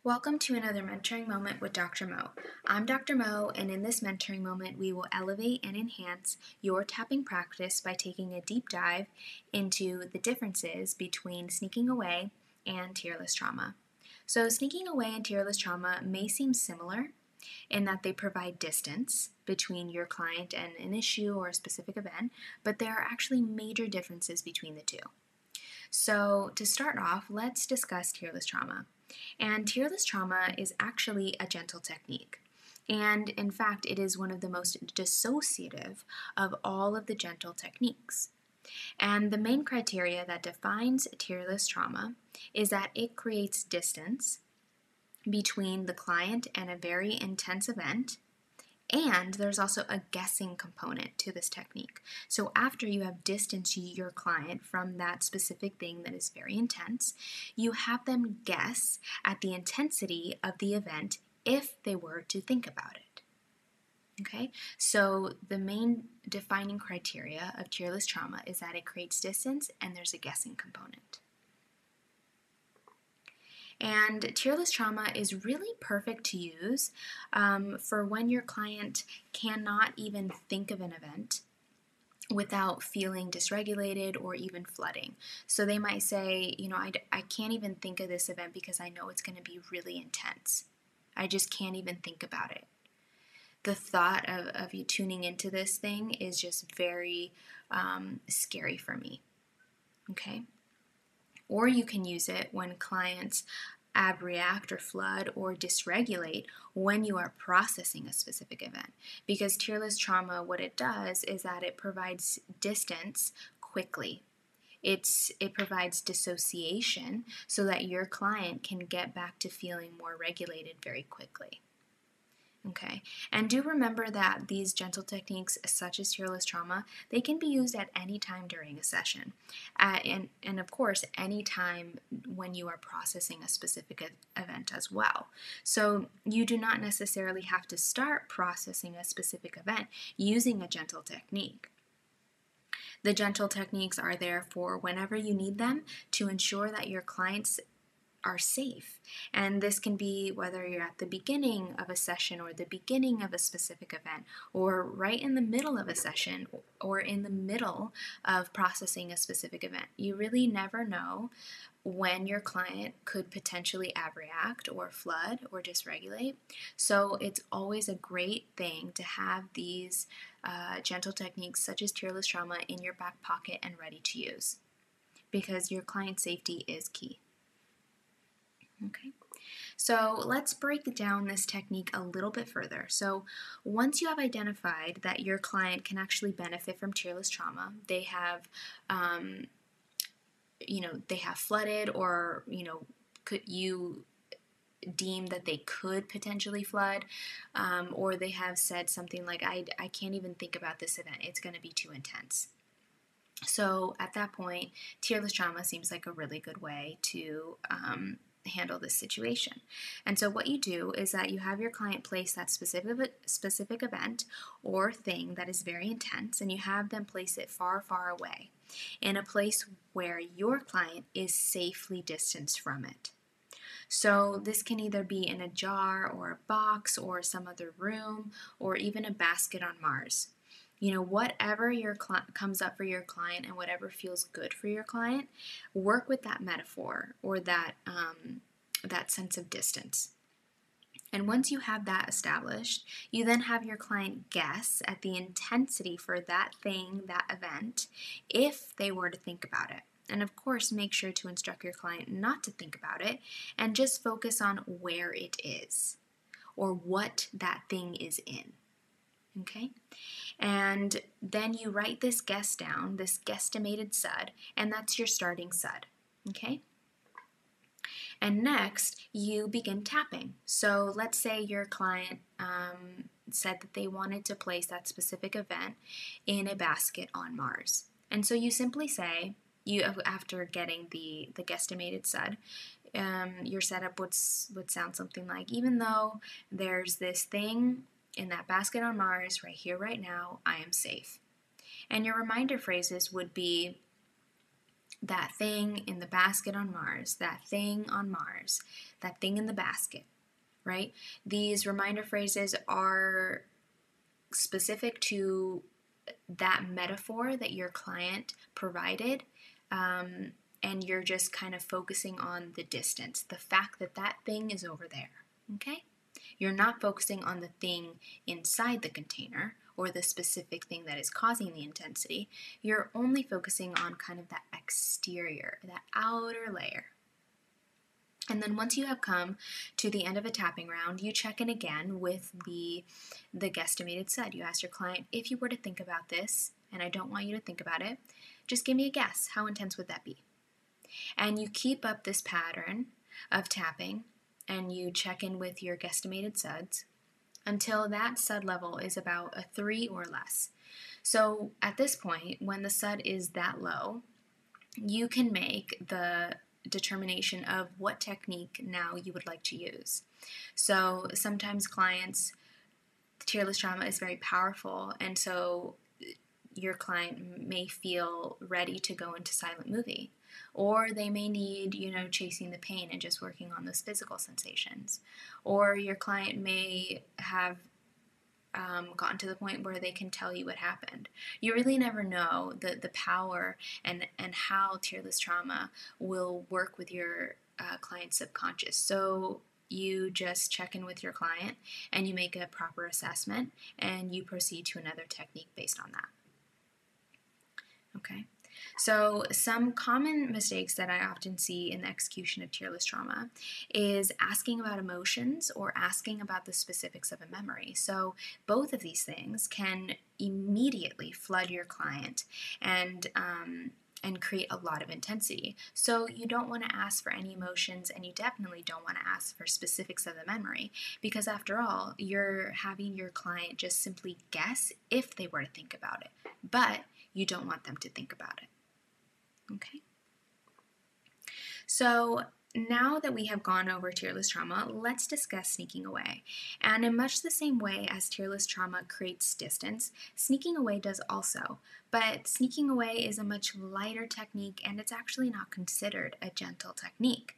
Welcome to another mentoring moment with Dr. Mo. I'm Dr. Mo, and in this mentoring moment, we will elevate and enhance your tapping practice by taking a deep dive into the differences between sneaking away and tearless trauma. So, sneaking away and tearless trauma may seem similar in that they provide distance between your client and an issue or a specific event, but there are actually major differences between the two. So, to start off, let's discuss tearless trauma. And tearless trauma is actually a gentle technique. And in fact, it is one of the most dissociative of all of the gentle techniques. And the main criteria that defines tearless trauma is that it creates distance between the client and a very intense event. And there's also a guessing component to this technique. So after you have distanced your client from that specific thing that is very intense, you have them guess at the intensity of the event if they were to think about it. Okay, so the main defining criteria of tearless trauma is that it creates distance and there's a guessing component. And tearless trauma is really perfect to use for when your client cannot even think of an event without feeling dysregulated or even flooding. So they might say, I can't even think of this event because I know it's going to be really intense. I just can't even think about it. The thought of you tuning into this thing is just very scary for me. Okay? Or you can use it when clients abreact or flood or dysregulate when you are processing a specific event. Because tearless trauma, what it does is that it provides distance quickly. It provides dissociation so that your client can get back to feeling more regulated very quickly. Okay, and do remember that these gentle techniques, such as tearless trauma, they can be used at any time during a session. And of course, any time when you are processing a specific event as well. So you do not necessarily have to start processing a specific event using a gentle technique. The gentle techniques are there for whenever you need them to ensure that your clients are safe. And this can be whether you're at the beginning of a session or the beginning of a specific event or right in the middle of a session or in the middle of processing a specific event. You really never know when your client could potentially abreact or flood or dysregulate. So it's always a great thing to have these gentle techniques such as tearless trauma in your back pocket and ready to use because your client safety is key. Okay, so let's break down this technique a little bit further. So once you have identified that your client can actually benefit from tearless trauma, they have, they have flooded, or could you deem that they could potentially flood, or they have said something like, I can't even think about this event, it's going to be too intense. So at that point, tearless trauma seems like a really good way to handle this situation. And so what you do is that you have your client place that specific event or thing that is very intense, and you have them place it far, far away in a place where your client is safely distanced from it. So this can either be in a jar or a box or some other room or even a basket on Mars. Whatever comes up for your client and whatever feels good for your client, work with that metaphor or that sense of distance. And once you have that established, you then have your client guess at the intensity for that thing, that event, if they were to think about it. And of course, make sure to instruct your client not to think about it and just focus on where it is or what that thing is in. Okay? And then you write this guess down, this guesstimated SUD, and that's your starting SUD. Okay? And next, you begin tapping. So let's say your client said that they wanted to place that specific event in a basket on Mars. And so you simply say, after getting the guesstimated SUD, your setup would sound something like, even though there's this thing in that basket on Mars, right here, right now, I am safe. And your reminder phrases would be that thing in the basket on Mars, that thing on Mars, that thing in the basket, right? These reminder phrases are specific to that metaphor that your client provided, and you're just kind of focusing on the distance, the fact that that thing is over there, okay? You're not focusing on the thing inside the container or the specific thing that is causing the intensity. You're only focusing on kind of that exterior, that outer layer. And then once you have come to the end of a tapping round, you check in again with the guesstimated SUD. You ask your client, if you were to think about this, and I don't want you to think about it, just give me a guess. How intense would that be? And you keep up this pattern of tapping, and you check in with your guesstimated SUDs until that SUD level is about a 3 or less. So at this point, when the SUD is that low, you can make the determination of what technique now you would like to use. So sometimes clients, tearless trauma is very powerful, and so your client may feel ready to go into silent movie, or they may need, chasing the pain and just working on those physical sensations, or your client may have gotten to the point where they can tell you what happened. You really never know the power and how tearless trauma will work with your client's subconscious. So you just check in with your client and you make a proper assessment and you proceed to another technique based on that. Okay. So some common mistakes that I often see in the execution of tearless trauma is asking about emotions or asking about the specifics of a memory. So both of these things can immediately flood your client and create a lot of intensity. So you don't want to ask for any emotions, and you definitely don't want to ask for specifics of the memory, because after all, you're having your client just simply guess if they were to think about it, but you don't want them to think about it. Okay. So now that we have gone over tearless trauma, let's discuss sneaking away. And in much the same way as tearless trauma creates distance, sneaking away does also. But sneaking away is a much lighter technique, and it's actually not considered a gentle technique.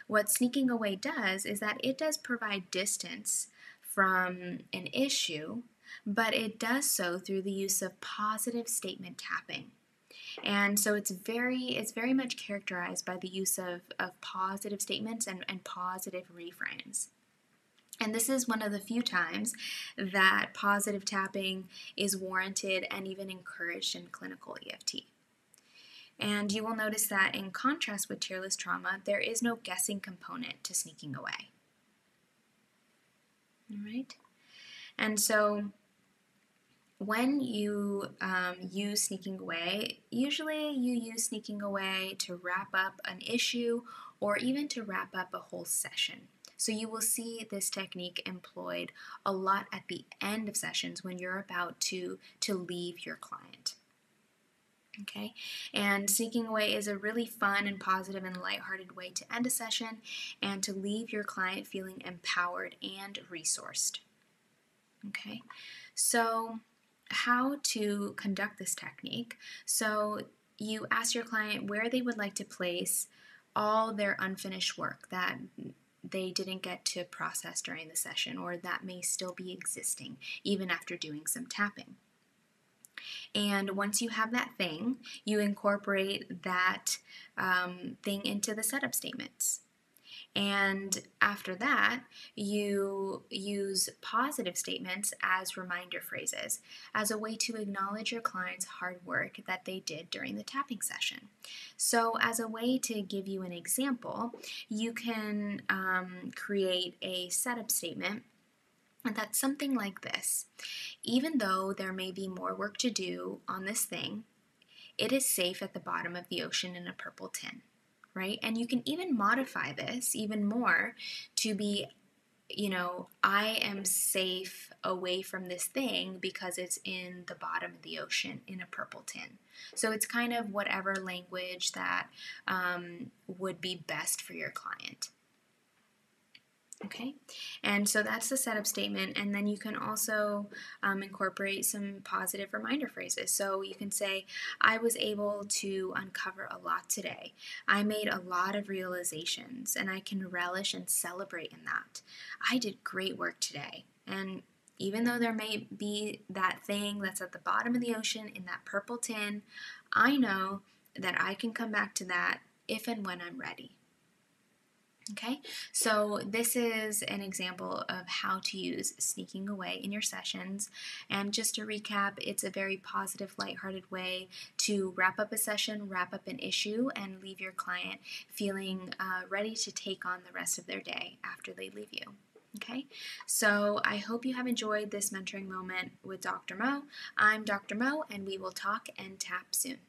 What sneaking away does is that it does provide distance from an issue, but it does so through the use of positive statement tapping. And so it's very much characterized by the use of positive statements and positive reframes. And this is one of the few times that positive tapping is warranted and even encouraged in clinical EFT. And you will notice that in contrast with tearless trauma, there is no guessing component to sneaking away. All right? And so when you use sneaking away, usually you use sneaking away to wrap up an issue or even to wrap up a whole session. So you will see this technique employed a lot at the end of sessions when you're about to leave your client. Okay, and sneaking away is a really fun and positive and lighthearted way to end a session and to leave your client feeling empowered and resourced. Okay, so how to conduct this technique. So you ask your client where they would like to place all their unfinished work that they didn't get to process during the session, or that may still be existing even after doing some tapping. And once you have that thing, you incorporate that thing into the setup statements. And after that, you use positive statements as reminder phrases as a way to acknowledge your client's hard work that they did during the tapping session. So as a way to give you an example, you can create a setup statement that's something like this. Even though there may be more work to do on this thing, it is safe at the bottom of the ocean in a purple tin. Right? And you can even modify this even more to be, I am safe away from this thing because it's in the bottom of the ocean in a purple tin. So it's kind of whatever language that would be best for your client. Okay, and so that's the setup statement, and then you can also incorporate some positive reminder phrases. So you can say, I was able to uncover a lot today. I made a lot of realizations, and I can relish and celebrate in that. I did great work today. And even though there may be that thing that's at the bottom of the ocean in that purple tin, I know that I can come back to that if and when I'm ready. Okay, so this is an example of how to use sneaking away in your sessions. And just to recap, it's a very positive, lighthearted way to wrap up a session, wrap up an issue, and leave your client feeling ready to take on the rest of their day after they leave you. Okay, so I hope you have enjoyed this mentoring moment with Dr. Mo. I'm Dr. Mo, and we will talk and tap soon.